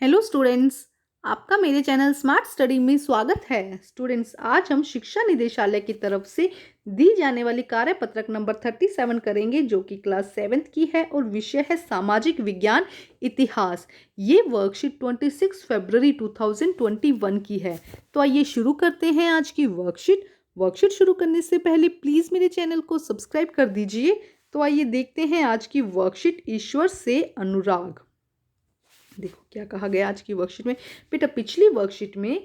Hello students. आपका मेरे channel smart study में स्वागत है। स्टूडेंट्स, आज हम शिक्षा निदेशालय की तरफ से दी जाने वाली कार्यपत्रक नंबर 37 करेंगे, जो कि क्लास 7th की है और विषय है सामाजिक विज्ञान इतिहास। ये वर्कशीट 26 फरवरी 2021 की है। तो आइए शुरू करते हैं आज की वर्कशीट शुरू करने से पहले प्लीज़ मेरे चैनल को सब्सक्राइब कर दीजिए। तो आइए देखते हैं आज की वर्कशीट, ईश्वर से अनुराग। देखो क्या कहा गया आज की वर्कशीट में। बेटा, पिछली वर्कशीट में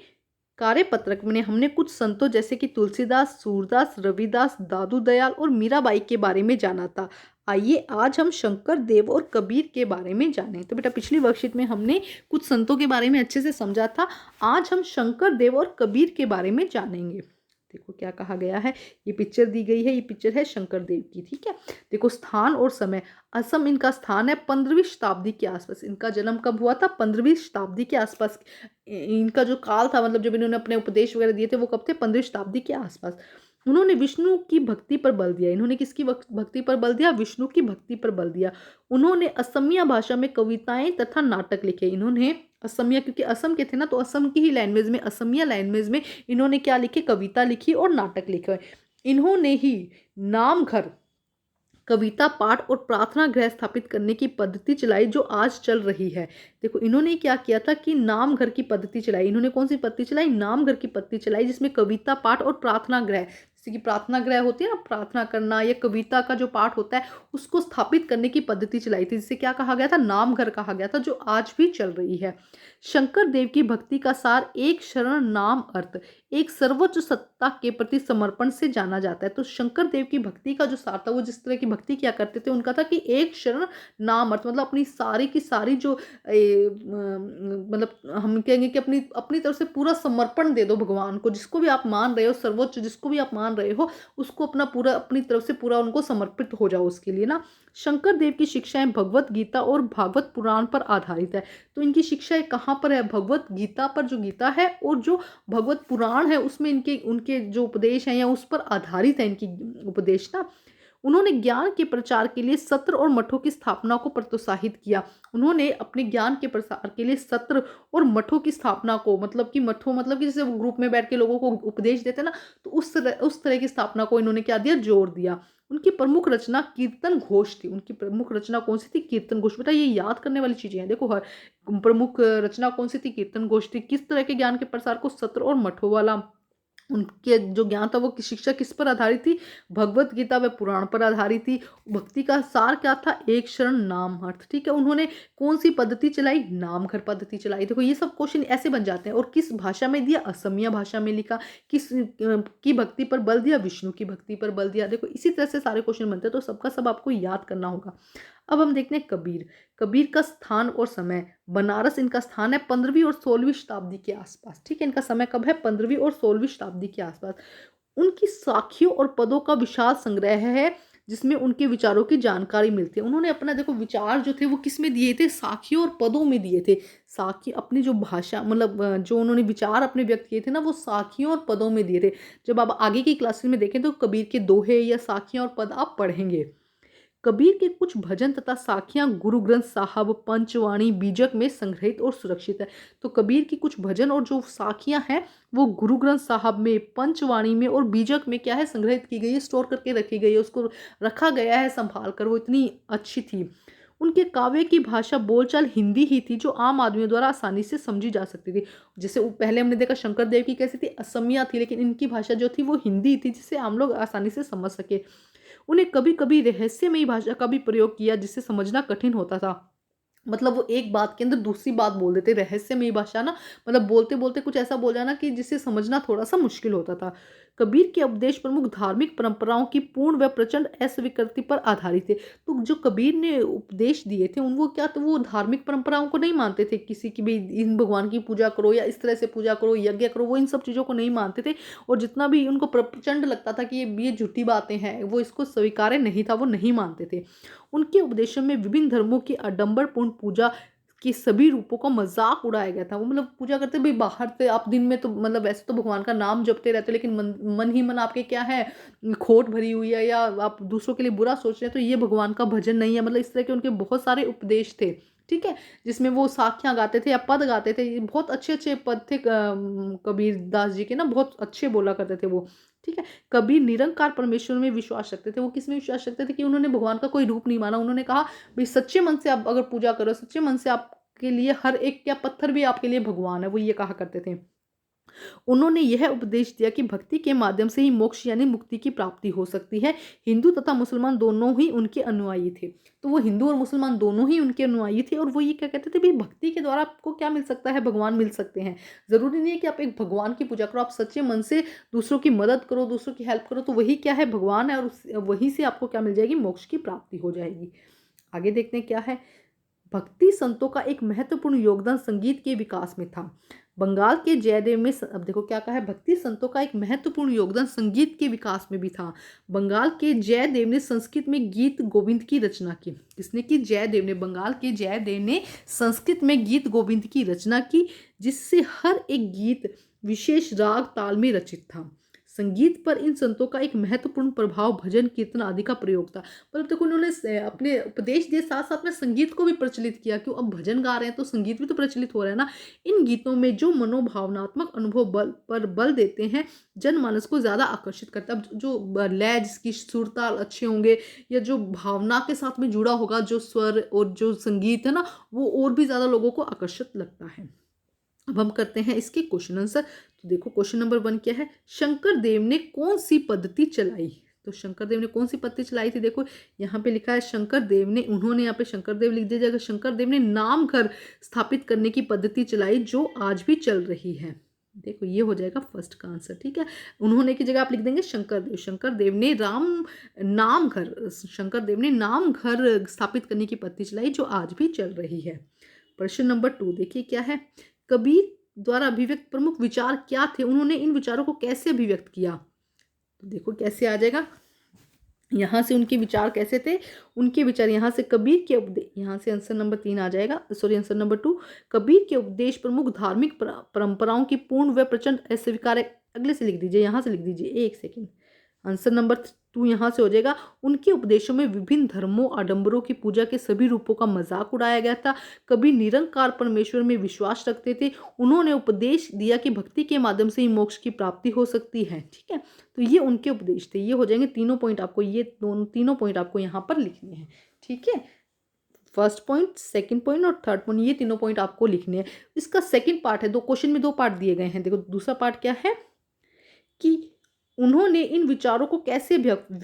कार्यपत्रक में हमने कुछ संतों जैसे कि तुलसीदास, सूरदास, रविदास, दादू दयाल और मीराबाई के बारे में जाना था। आइए आज हम शंकर देव और कबीर के बारे में जानें। तो बेटा, पिछली वर्कशीट में हमने कुछ संतों के बारे में अच्छे से समझा था। आज हम शंकर देव और कबीर के बारे में जानेंगे। देखो क्या कहा गया है। ये पिक्चर दी गई है, ये पिक्चर है शंकर देव की। ठीक है, देखो स्थान और समय। असम इनका स्थान है। 15वीं शताब्दी के आसपास इनका जन्म कब हुआ था? 15वीं शताब्दी के आसपास। इनका जो काल था, मतलब जब इन्होंने अपने उपदेश वगैरह दिए थे, वो कब थे? 15वीं शताब्दी के आसपास। उन्होंने विष्णु की भक्ति पर बल दिया। इन्होंने किसकी भक्ति पर बल दिया? विष्णु की भक्ति पर बल दिया। उन्होंने असमिया भाषा में कविताएं तथा नाटक लिखे। इन्होंने असमिया, क्योंकि असम के थे ना, तो असम की ही लैंग्वेज में, असमिया लैंग्वेज में इन्होंने क्या लिखे? कविता लिखी और नाटक लिखे। इन्होंने ही नामघर, कविता पाठ और प्रार्थना गृह स्थापित करने की पद्धति चलाई, जो आज चल रही है। देखो इन्होंने क्या किया था कि नामघर की पद्धति चलाई। इन्होंने कौन सी पद्धति चलाई? नामघर की पद्धति चलाई, जिसमें कविता पाठ और प्रार्थना गृह, जैसे कि प्रार्थना गृह होती है ना, प्रार्थना करना, या कविता का जो पाठ होता है उसको स्थापित करने की पद्धति चलाई थी, जिसे क्या कहा गया था? नामघर कहा गया था, जो आज भी चल रही है। शंकर देव की भक्ति का सार एक शरण नाम अर्थ, एक सर्वोच्च सत्ता के प्रति समर्पण से जाना जाता है। तो शंकर देव की भक्ति का जो सार था, वो जिस तरह की भक्ति किया करते थे, उनका था कि एक शरण नाम अर्थ, मतलब अपनी सारी की सारी जो मतलब हम कहेंगे कि अपनी अपनी तरफ से पूरा समर्पण दे दो भगवान को। जिसको भी आप मान रहे हो, सर्वोच्च जिसको भी आप मान रहे हो, उसको अपना पूरा, अपनी तरफ से पूरा उनको समर्पित हो जाओ उसके लिए ना। शंकर देव की शिक्षाएं भगवत गीता और भागवत पुराण पर आधारित है। तो इनकी शिक्षाएं कहाँ पर है? भगवत गीता पर, जो गीता है, और जो भगवत पुराण है उसमें इनके उनके जो उपदेश हैं, या उस पर आधारित है इनकी उपदेश ना। उन्होंने ज्ञान के प्रचार के लिए सत्र और मठों की स्थापना को प्रोत्साहित किया। उन्होंने अपने ज्ञान के प्रसार के लिए सत्र और मठों की स्थापना को, मतलब कि मठों, मतलब कि जैसे ग्रुप में बैठ के लोगों को उपदेश देते ना, तो उस तरह की स्थापना को इन्होंने क्या दिया? जोर दिया। उनकी प्रमुख रचना कीर्तन घोष थी। उनकी प्रमुख रचना कौन सी थी? कीर्तन घोष। बेटा, ये याद करने वाली चीजें हैं। देखो, हर प्रमुख रचना कौन सी थी? कीर्तन घोष थी। किस तरह के ज्ञान के प्रसार को? सत्र और मठों वाला। उनके जो ज्ञान था, वो शिक्षा किस पर आधारित थी? भगवत गीता व पुराण पर आधारित थी। भक्ति का सार क्या था? एक शरण नाम अर्थ। ठीक है, उन्होंने कौन सी पद्धति चलाई? नामघर पद्धति चलाई। देखो ये सब क्वेश्चन ऐसे बन जाते हैं। और किस भाषा में दिया? असमिया भाषा में लिखा। किस की भक्ति पर बल दिया? विष्णु की भक्ति पर बल दिया। देखो इसी तरह से सारे क्वेश्चन बनते हैं, तो सबका सब आपको याद करना होगा। अब हम देखते हैं कबीर। कबीर का स्थान और समय। बनारस इनका स्थान है 15वीं और 16वीं शताब्दी के आसपास। ठीक है, इनका समय कब है? 15वीं और 16वीं शताब्दी के आसपास। उनकी साखियों और पदों का विशाल संग्रह है, जिसमें उनके विचारों की जानकारी मिलती है। उन्होंने अपना, देखो, विचार जो थे वो किस में दिए थे? साखियों और पदों में दिए थे। साखी, अपनी जो भाषा, मतलब जो उन्होंने विचार अपने व्यक्त किए थे ना, वो साखियों और पदों में दिए थे। जब आप आगे की क्लासेस में देखें तो कबीर के दोहे या साखियां और पद आप पढ़ेंगे। कबीर के कुछ भजन तथा साखियां गुरु ग्रंथ साहब, पंचवाणी, बीजक में संग्रहित और सुरक्षित है। तो कबीर की कुछ भजन और जो साखियां हैं, वो गुरु ग्रंथ साहब में, पंचवाणी में और बीजक में क्या है? संग्रहित की गई है, स्टोर करके रखी गई है, उसको रखा गया है संभाल कर। वो इतनी अच्छी थी। उनके काव्य की भाषा बोलचाल हिंदी ही थी, जो आम आदमियों द्वारा आसानी से समझी जा सकती थी। जैसे पहले हमने देखा शंकर देव की कैसी थी? असमिया थी, लेकिन इनकी भाषा जो थी वो हिंदी थी, जिसे आम लोग आसानी से समझ सके। उन्हें कभी कभी रहस्यमयी भाषा का भी प्रयोग किया, जिससे समझना कठिन होता था। मतलब वो एक बात के अंदर दूसरी बात बोल देते। रहस्यमयी भाषा ना, मतलब बोलते बोलते कुछ ऐसा बोल जाना कि जिससे समझना थोड़ा सा मुश्किल होता था। कबीर के उपदेश प्रमुख धार्मिक परंपराओं की पूर्ण व प्रचंड अस्वीकृति पर आधारित थे। तो जो कबीर ने उपदेश दिए थे उन, वो क्या, तो वो धार्मिक परंपराओं को नहीं मानते थे, किसी की भी इन भगवान की पूजा करो या इस तरह से पूजा करो, यज्ञ करो, वो इन सब चीज़ों को नहीं मानते थे। और जितना भी उनको प्रचंड लगता था कि ये झूठी बातें हैं, वो इसको स्वीकार्य नहीं था, वो नहीं मानते थे। उनके उपदेशों में विभिन्न धर्मों की आडंबरपूर्ण पूजा के सभी रूपों का मजाक उड़ाया गया था। वो मतलब पूजा करते भाई बाहर से आप दिन में तो मतलब वैसे तो भगवान का नाम जपते रहते हो, लेकिन मन ही मन आपके क्या है, खोट भरी हुई है या आप दूसरों के लिए बुरा सोच रहे हैं, तो ये भगवान का भजन नहीं है। मतलब इस तरह के उनके बहुत सारे उपदेश थे, ठीक है, जिसमें वो साखियाँ गाते थे या पद गाते थे। ये बहुत अच्छे अच्छे पद थे कबीर दास जी के ना, बहुत अच्छे बोला करते थे वो, ठीक है। कबीर निरंकार परमेश्वर में विश्वास रखते थे। वो किस में विश्वास रखते थे कि उन्होंने भगवान का कोई रूप नहीं माना। उन्होंने कहा भाई सच्चे मन से आप अगर पूजा करो, सच्चे मन से आपके लिए हर एक क्या पत्थर भी आपके लिए भगवान है, वो ये कहा करते थे। उन्होंने यह उपदेश दिया कि भक्ति के माध्यम से ही मोक्ष यानी मुक्ति की प्राप्ति हो सकती है। हिंदू तथा मुसलमान दोनों ही उनके अनुयायी थे। तो वो हिंदू और मुसलमान दोनों ही उनके अनुयायी थे, और वो ये क्या कहते थे भाई भक्ति के द्वारा आपको क्या मिल सकता है, भगवान मिल सकते हैं। जरूरी नहीं है कि आप एक भगवान की पूजा करो, आप सच्चे मन से दूसरों की मदद करो, दूसरों की हेल्प करो, तो वही क्या है, भगवान है, और वहीं से आपको क्या मिल जाएगी, मोक्ष की प्राप्ति हो जाएगी। आगे देखते हैं क्या है। भक्ति संतों का एक महत्वपूर्ण योगदान संगीत के विकास में था। बंगाल के जयदेव में, अब देखो क्या कहा है, भक्ति संतों का एक महत्वपूर्ण योगदान संगीत के विकास में भी था। बंगाल के जयदेव ने संस्कृत में गीत गोविंद की रचना की। किसने की, जयदेव ने। बंगाल के जयदेव ने संस्कृत में गीत गोविंद की रचना की, जिससे हर एक गीत विशेष राग ताल में रचित था। संगीत पर इन संतों का एक महत्वपूर्ण प्रभाव भजन कीर्तन आदि का प्रयोग था। मतलब देखो उन्होंने अपने उपदेश दिए, साथ साथ में संगीत को भी प्रचलित किया। क्यों, अब भजन गा रहे हैं तो संगीत भी तो प्रचलित हो रहा है ना। इन गीतों में जो मनोभावनात्मक अनुभव बल देते हैं, जनमानस को ज्यादा आकर्षित करता है। अब जो लय जिसकी सुर ताल अच्छे होंगे, या जो भावना के साथ में जुड़ा होगा जो स्वर और जो संगीत है ना, वो और भी ज्यादा लोगों को आकर्षित लगता है। अब हम करते हैं इसके क्वेश्चन आंसर। तो देखो क्वेश्चन नंबर 1 क्या है, शंकर देव ने कौन सी पद्धति चलाई। तो शंकर देव ने कौन सी पद्धति चलाई थी, देखो यहाँ पे लिखा है शंकर देव ने, उन्होंने, यहाँ पे शंकर देव लिख दिया जाएगा। शंकर देव ने नाम घर स्थापित करने की पद्धति चलाई जो आज भी चल रही है। देखो ये हो जाएगा फर्स्ट का आंसर, ठीक है। उन्होंने की जगह आप लिख देंगे शंकर देव। शंकर देव ने शंकर देव ने नाम घर स्थापित करने की पद्धति चलाई जो आज भी चल रही है। प्रश्न नंबर 2 देखिए क्या है, कबीर द्वारा अभिव्यक्त प्रमुख विचार क्या थे, उन्होंने इन विचारों को कैसे अभिव्यक्त किया। तो देखो कैसे आ जाएगा, यहां से उनके विचार कैसे थे, उनके विचार यहाँ से कबीर के उपदेश, यहाँ से आंसर नंबर 3 आ जाएगा, सॉरी आंसर नंबर 2। कबीर के उपदेश प्रमुख धार्मिक परंपराओं की पूर्ण व प्रचंड अस्वीकार, अगले से लिख दीजिए, यहाँ से लिख दीजिए, एक सेकेंड, आंसर नंबर 2 यहाँ से हो जाएगा। उनके उपदेशों में विभिन्न धर्मों आडंबरों की पूजा के सभी रूपों का मजाक उड़ाया गया था। कबीर निरंकार परमेश्वर में विश्वास रखते थे। उन्होंने उपदेश दिया कि भक्ति के माध्यम से ही मोक्ष की प्राप्ति हो सकती है, ठीक है। तो ये उनके उपदेश थे। ये हो जाएंगे तीनों पॉइंट आपको, ये तीनों पॉइंट आपको यहाँ पर लिखने हैं, ठीक है। फर्स्ट पॉइंट, सेकंड पॉइंट और थर्ड पॉइंट, ये तीनों पॉइंट आपको लिखने हैं। इसका सेकंड पार्ट है, दो क्वेश्चन में 2 पार्ट दिए गए हैं। देखो दूसरा पार्ट क्या है कि उन्होंने इन विचारों को कैसे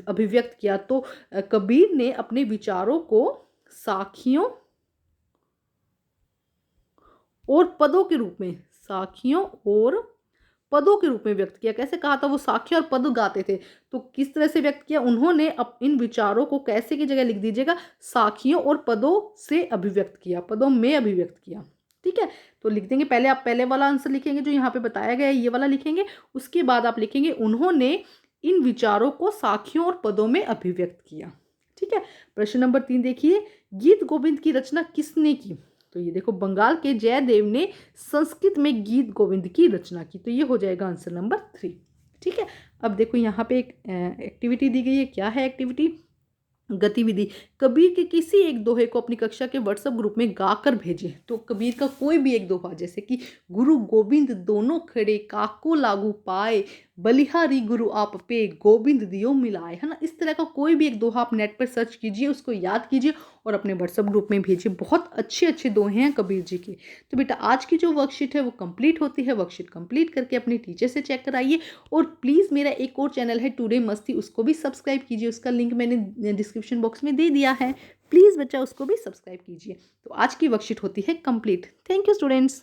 अभिव्यक्त किया। तो कबीर ने अपने विचारों को साखियों और पदों के रूप में, साखियों और पदों के रूप में व्यक्त किया। कैसे कहा था, वो साखी और पद गाते थे, तो किस तरह से व्यक्त किया उन्होंने इन विचारों को, कैसे की जगह लिख दीजिएगा, साखियों और पदों से अभिव्यक्त किया, पदों में अभिव्यक्त किया, ठीक है। तो लिख देंगे, पहले आप पहले वाला आंसर लिखेंगे जो यहाँ पे बताया गया है, ये वाला लिखेंगे। उसके बाद आप लिखेंगे उन्होंने इन विचारों को साखियों और पदों में अभिव्यक्त किया, ठीक है। प्रश्न नंबर 3 देखिए, गीत गोविंद की रचना किसने की। तो ये देखो बंगाल के जयदेव ने संस्कृत में गीत गोविंद की रचना की। तो ये हो जाएगा आंसर नंबर 3, ठीक है। अब देखो यहाँ पे एक एक्टिविटी दी गई है। क्या है एक्टिविटी, गतिविधि। कबीर के किसी एक दोहे को अपनी कक्षा के व्हाट्सएप ग्रुप में गाकर भेजें। तो कबीर का कोई भी एक दोहा, जैसे कि गुरु गोविंद दोनों खड़े काको लागू पाए, बलिहारी गुरु आप पे गोविंद दियो मिलाए, है ना। इस तरह का कोई भी एक दोहा आप नेट पर सर्च कीजिए, उसको याद कीजिए और अपने व्हाट्सएप ग्रुप में भेजिए। बहुत अच्छे अच्छे दोहे हैं कबीर जी के। तो बेटा आज की जो वर्कशीट है वो कंप्लीट होती है। वर्कशीट कंप्लीट करके अपने टीचर से चेक कराइए। और प्लीज़ मेरा एक और चैनल है टुडे मस्ती, उसको भी सब्सक्राइब कीजिए। उसका लिंक मैंने डिस्क्रिप्शन बॉक्स में दे दिया है। प्लीज़ बच्चा उसको भी सब्सक्राइब कीजिए। तो आज की वर्कशीट होती है कंप्लीट। Thank you students.